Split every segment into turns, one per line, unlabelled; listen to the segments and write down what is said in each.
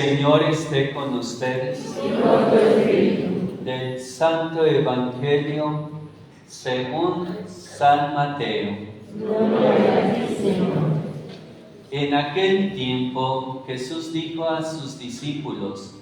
Señor esté con ustedes. Del Santo Evangelio según San Mateo. En aquel tiempo Jesús dijo a sus discípulos: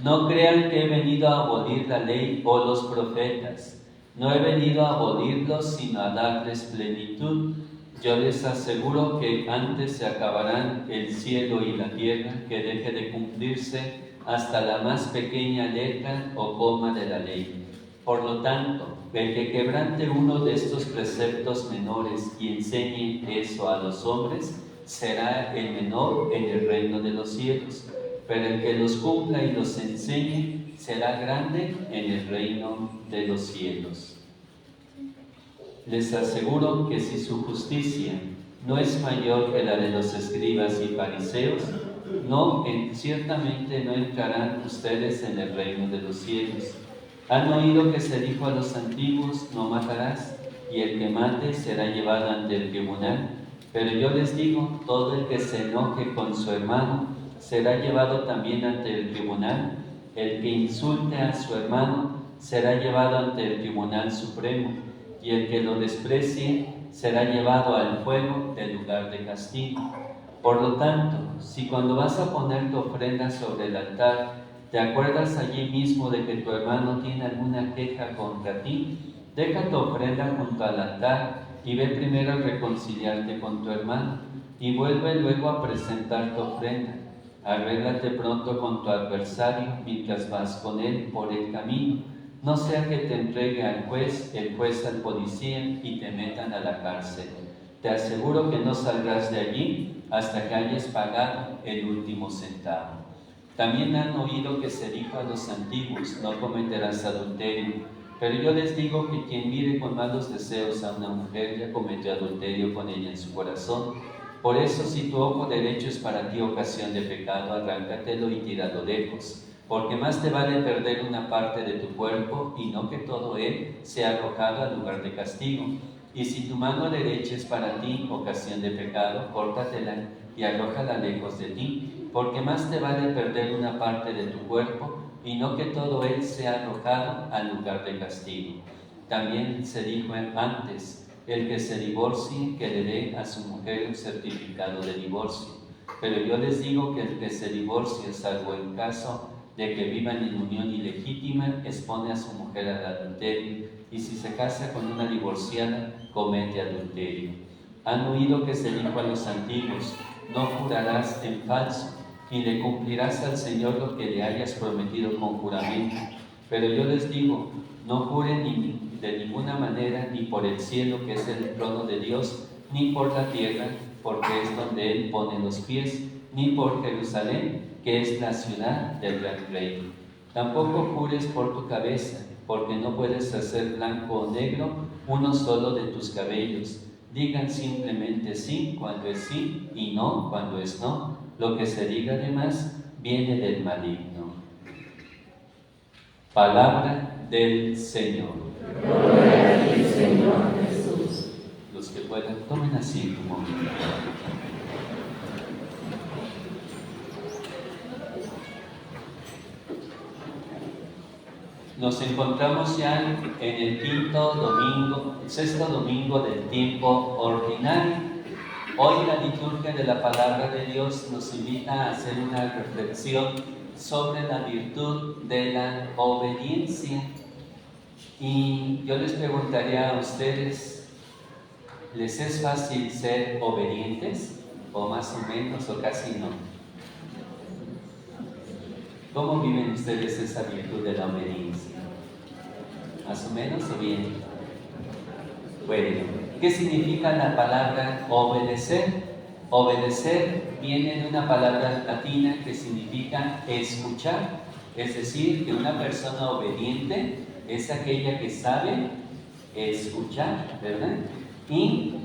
no crean que he venido a abolir la ley o los profetas. No he venido a abolirlos, sino a darles plenitud. Yo les aseguro que antes se acabarán el cielo y la tierra que deje de cumplirse hasta la más pequeña letra o coma de la ley. Por lo tanto, el que quebrante uno de estos preceptos menores y enseñe eso a los hombres, será el menor en el reino de los cielos. Pero el que los cumpla y los enseñe, será grande en el reino de los cielos. Les aseguro que si su justicia no es mayor que la de los escribas y fariseos, ciertamente no entrarán ustedes en el reino de los cielos. Han oído que se dijo a los antiguos: no matarás, y el que mate será llevado ante el tribunal. Pero yo les digo, todo el que se enoje con su hermano será llevado también ante el tribunal. El que insulte a su hermano será llevado ante el tribunal supremo. Y el que lo desprecie será llevado al fuego del lugar de castigo. Por lo tanto, si cuando vas a poner tu ofrenda sobre el altar, te acuerdas allí mismo de que tu hermano tiene alguna queja contra ti, deja tu ofrenda junto al altar y ve primero a reconciliarte con tu hermano, y vuelve luego a presentar tu ofrenda. Arréglate pronto con tu adversario mientras vas con él por el camino. No sea que te entregue al juez, el juez al policía y te metan a la cárcel. Te aseguro que no saldrás de allí hasta que hayas pagado el último centavo. También han oído que se dijo a los antiguos: no cometerás adulterio. Pero yo les digo que quien mire con malos deseos a una mujer ya cometió adulterio con ella en su corazón. Por eso, si tu ojo derecho es para ti ocasión de pecado, arráncatelo y tíralo lejos. Porque más te vale perder una parte de tu cuerpo y no que todo él sea arrojado al lugar de castigo. Y si tu mano derecha es para ti ocasión de pecado, córtatela y arrójala lejos de ti. Porque más te vale perder una parte de tu cuerpo y no que todo él sea arrojado al lugar de castigo. También se dijo antes: el que se divorcie, que le dé a su mujer un certificado de divorcio. Pero yo les digo que el que se divorcie, salvo el caso de que vivan en unión ilegítima, expone a su mujer al adulterio, y si se casa con una divorciada, comete adulterio. Han oído que se dijo a los antiguos: no jurarás en falso, ni le cumplirás al Señor lo que le hayas prometido con juramento. Pero yo les digo: no juren de ninguna manera, ni por el cielo, que es el trono de Dios, ni por la tierra, porque es donde Él pone los pies, ni por Jerusalén, que es la ciudad del gran rey. Tampoco jures por tu cabeza, porque no puedes hacer blanco o negro uno solo de tus cabellos. Digan simplemente sí cuando es sí y no cuando es no. Lo que se diga además viene del maligno. Palabra del Señor.
Gloria a ti, Señor Jesús.
Los que puedan, tomen asiento un momento. Nos encontramos ya en el sexto domingo del tiempo ordinario. Hoy la liturgia de la palabra de Dios nos invita a hacer una reflexión sobre la virtud de la obediencia. Y yo les preguntaría a ustedes: ¿les es fácil ser obedientes? ¿O más o menos, o casi no? ¿Cómo viven ustedes esa virtud de la obediencia? ¿Más o menos o bien? Bueno, ¿qué significa la palabra obedecer? Obedecer viene de una palabra latina que significa escuchar. Es decir, que una persona obediente es aquella que sabe escuchar, ¿verdad? Y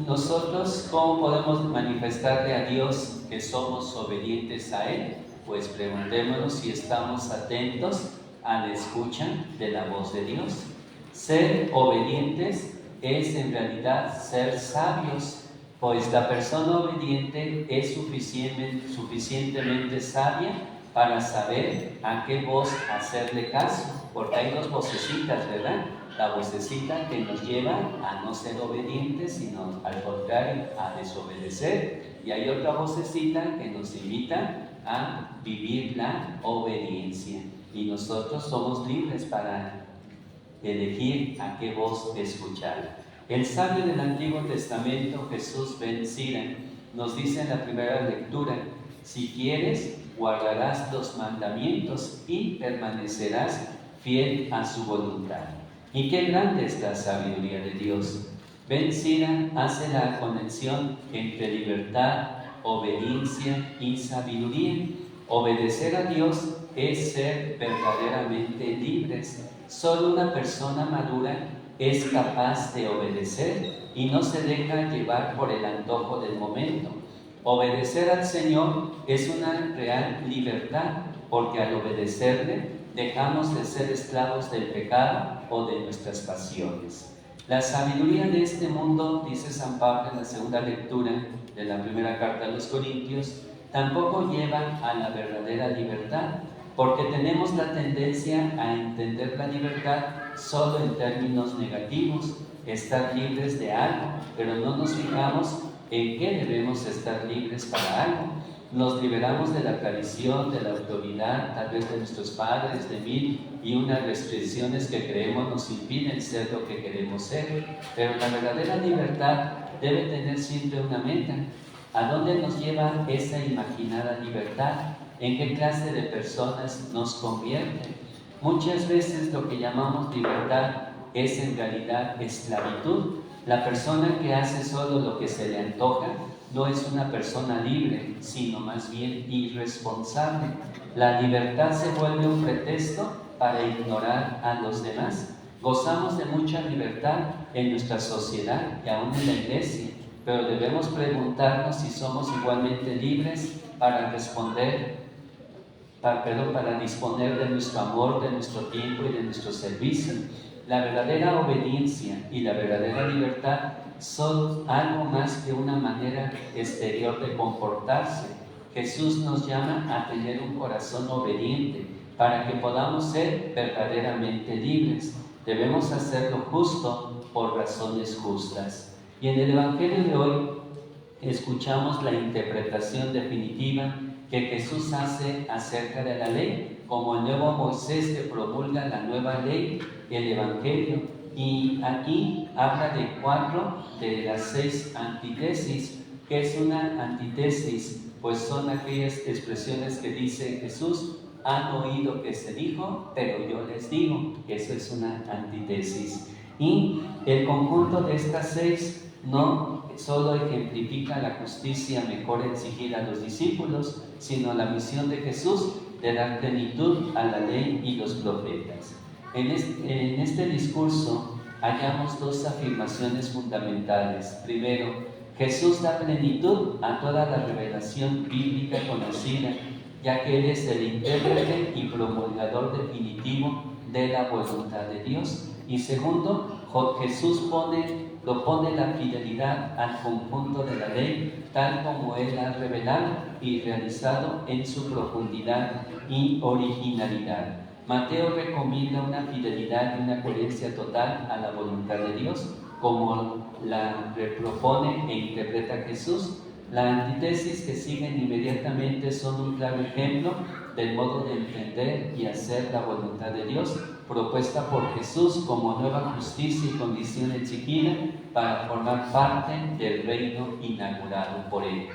nosotros, ¿cómo podemos manifestarle a Dios que somos obedientes a Él? Pues preguntémonos si estamos atentos a la escucha de la voz de Dios. Ser obedientes es en realidad ser sabios, pues la persona obediente es suficientemente sabia para saber a qué voz hacerle caso, porque hay dos vocecitas, ¿verdad? La vocecita que nos lleva a no ser obedientes, sino al contrario, a desobedecer. Y hay otra vocecita que nos invita a vivir la obediencia. Y nosotros somos libres para elegir a qué voz escuchar. El sabio del Antiguo Testamento, Jesús ben Sira, nos dice en la primera lectura: si quieres, guardarás los mandamientos y permanecerás fiel a su voluntad. Y qué grande es la sabiduría de Dios. Ben Sira hace la conexión entre libertad, obediencia y sabiduría. Obedecer a Dios es ser verdaderamente libres. Solo una persona madura es capaz de obedecer y no se deja llevar por el antojo del momento. Obedecer al Señor es una real libertad, porque al obedecerle dejamos de ser esclavos del pecado o de nuestras pasiones. La sabiduría de este mundo, dice San Pablo en la segunda lectura de la primera carta a los Corintios, tampoco lleva a la verdadera libertad, porque tenemos la tendencia a entender la libertad solo en términos negativos, estar libres de algo, pero no nos fijamos en qué debemos estar libres para algo. Nos liberamos de la tradición, de la autoridad, tal vez de nuestros padres, de mil y unas restricciones que creemos nos impiden ser lo que queremos ser. Pero la verdadera libertad debe tener siempre una meta. ¿A dónde nos lleva esa imaginada libertad? ¿En qué clase de personas nos convierte? Muchas veces lo que llamamos libertad es en realidad esclavitud. La persona que hace solo lo que se le antoja no es una persona libre, sino más bien irresponsable. La libertad se vuelve un pretexto para ignorar a los demás. Gozamos de mucha libertad en nuestra sociedad y aún en la iglesia, pero debemos preguntarnos si somos igualmente libres para disponer de nuestro amor, de nuestro tiempo y de nuestro servicio. La verdadera obediencia y la verdadera libertad son algo más que una manera exterior de comportarse. Jesús nos llama a tener un corazón obediente para que podamos ser verdaderamente libres. Debemos hacerlo justo por razones justas. Y en el Evangelio de hoy escuchamos la interpretación definitiva que Jesús hace acerca de la ley, como el nuevo Moisés que promulga la nueva ley, el Evangelio. Y aquí habla de 4 de las 6 antítesis. ¿Qué es una antítesis? Pues son aquellas expresiones que dice Jesús: han oído que se dijo, pero yo les digo. Eso es una antítesis. Y el conjunto de estas 6 no solo ejemplifica la justicia mejor exigida a los discípulos, sino la misión de Jesús de dar plenitud a la ley y los profetas. En este discurso hallamos 2 afirmaciones fundamentales. Primero, Jesús da plenitud a toda la revelación bíblica conocida, ya que Él es el intérprete y promulgador definitivo de la voluntad de Dios. Y segundo, Jesús propone la fidelidad al conjunto de la ley, tal como Él ha revelado y realizado en su profundidad y originalidad. Mateo recomienda una fidelidad y una coherencia total a la voluntad de Dios, como la propone e interpreta Jesús. La antítesis que siguen inmediatamente son un claro ejemplo del modo de entender y hacer la voluntad de Dios, propuesta por Jesús como nueva justicia y condición exigida para formar parte del reino inaugurado por Él.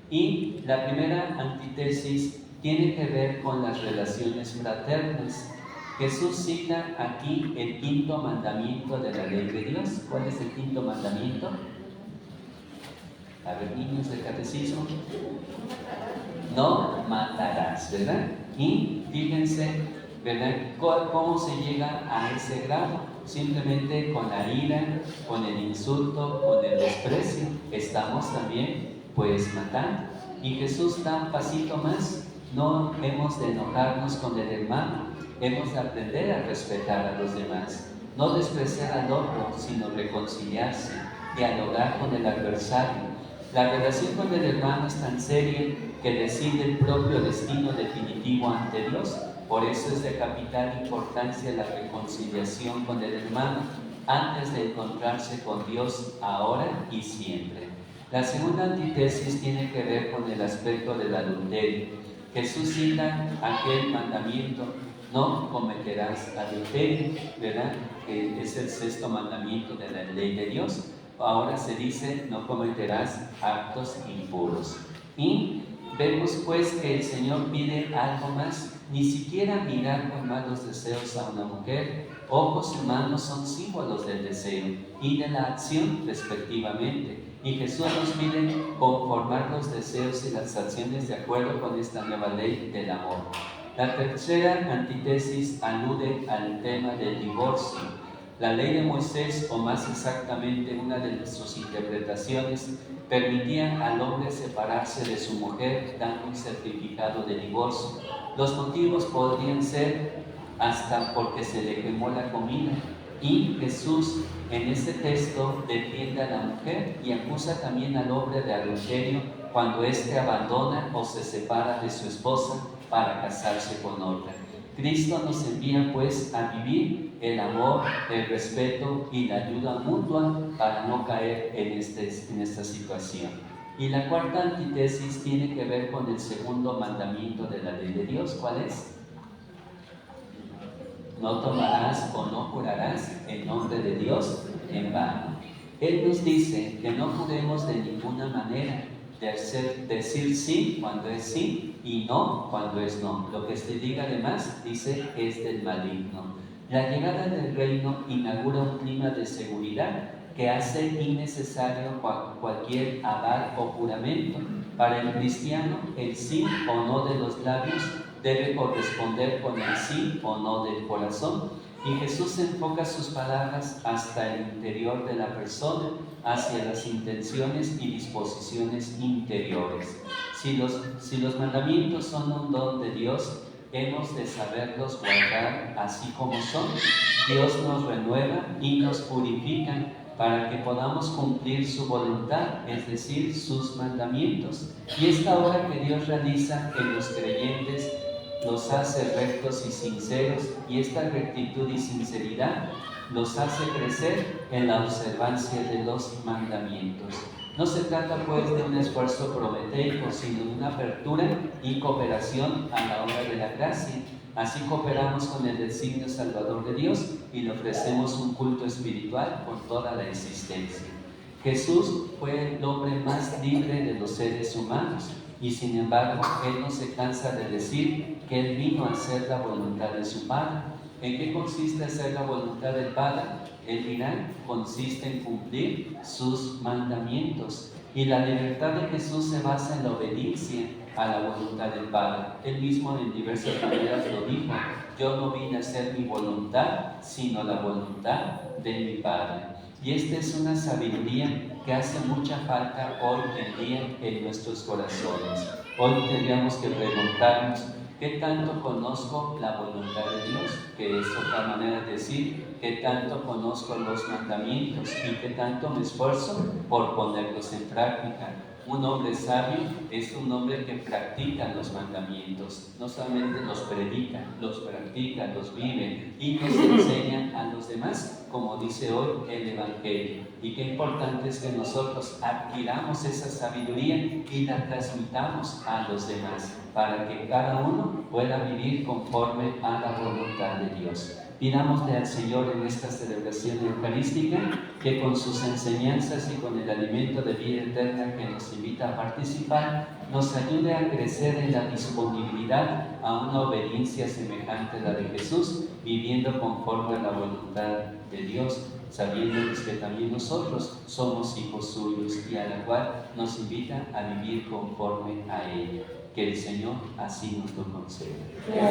Y la primera antítesis tiene que ver con las relaciones fraternas. Jesús cita aquí el 5.º mandamiento de la ley de Dios. ¿Cuál es el 5.º mandamiento? A ver, niños del catecismo. No matarás, ¿verdad? Y fíjense, ¿verdad?, cómo se llega a ese grado. Simplemente con la ira, con el insulto, con el desprecio, estamos también pues matando. Y Jesús da un pasito más. No hemos de enojarnos con el hermano, hemos de aprender a respetar a los demás, no despreciar al otro, sino reconciliarse, dialogar con el adversario. La relación con el hermano es tan seria que decide el propio destino definitivo ante Dios. Por eso es de capital importancia la reconciliación con el hermano antes de encontrarse con Dios ahora y siempre. La segunda antítesis tiene que ver con el aspecto del adulterio. Jesús cita aquel mandamiento: no cometerás adulterio, ¿verdad? Que es el sexto mandamiento de la ley de Dios. Ahora se dice: no cometerás actos impuros. Y vemos pues que el Señor pide algo más. Ni siquiera mirar con malos deseos a una mujer. Ojos y manos son símbolos del deseo y de la acción respectivamente. Y Jesús nos pide conformar los deseos y las acciones de acuerdo con esta nueva ley del amor. La tercera antítesis alude al tema del divorcio. La ley de Moisés, o más exactamente una de sus interpretaciones, permitía al hombre separarse de su mujer dando un certificado de divorcio. Los motivos podrían ser hasta porque se le quemó la comida. Y Jesús en este texto defiende a la mujer y acusa también al hombre de adulterio cuando éste abandona o se separa de su esposa para casarse con otra. Cristo nos envía pues a vivir el amor, el respeto y la ayuda mutua para no caer en esta situación. Y la cuarta antítesis tiene que ver con el segundo mandamiento de la ley de Dios. ¿Cuál es? No tomarás o no jurarás en nombre de Dios en vano. Él nos dice que no juremos de ninguna manera, decir sí cuando es sí y no cuando es no. Lo que se diga además, dice, es del maligno. La llegada del reino inaugura un clima de seguridad que hace innecesario cualquier aval o juramento. Para el cristiano, el sí o no de los labios debe corresponder con el sí o no del corazón. Y Jesús enfoca sus palabras hasta el interior de la persona, hacia las intenciones y disposiciones interiores. Si los mandamientos son un don de Dios, hemos de saberlos guardar así como son. Dios nos renueva y nos purifica para que podamos cumplir su voluntad, es decir, sus mandamientos. Y esta obra que Dios realiza en los creyentes los hace rectos y sinceros, y esta rectitud y sinceridad los hace crecer en la observancia de los mandamientos. No se trata pues de un esfuerzo prometeico, sino de una apertura y cooperación a la obra de la gracia. Así cooperamos con el designio salvador de Dios y le ofrecemos un culto espiritual por toda la existencia. Jesús fue el hombre más libre de los seres humanos, y sin embargo, Él no se cansa de decir que Él vino a hacer la voluntad de su Padre. ¿En qué consiste hacer la voluntad del Padre? Él dirá, consiste en cumplir sus mandamientos. Y la libertad de Jesús se basa en la obediencia a la voluntad del Padre. Él mismo en diversas maneras lo dijo: yo no vine a hacer mi voluntad, sino la voluntad de mi Padre. Y esta es una sabiduría que hace mucha falta hoy en día en nuestros corazones. Hoy tendríamos que preguntarnos: ¿qué tanto conozco la voluntad de Dios? Que es otra manera de decir, ¿qué tanto conozco los mandamientos? ¿Y qué tanto me esfuerzo por ponerlos en práctica? Un hombre sabio es un hombre que practica los mandamientos, no solamente los predica, los practica, los vive y nos enseña a los demás, como dice hoy el Evangelio. Y qué importante es que nosotros adquiramos esa sabiduría y la transmitamos a los demás, para que cada uno pueda vivir conforme a la voluntad de Dios. Pidámosle al Señor en esta celebración eucarística que con sus enseñanzas y con el alimento de vida eterna que nos invita a participar, nos ayude a crecer en la disponibilidad a una obediencia semejante a la de Jesús, viviendo conforme a la voluntad de Dios, sabiendo que también nosotros somos hijos suyos y a la cual nos invita a vivir conforme a ella. Que el Señor así nos lo conceda.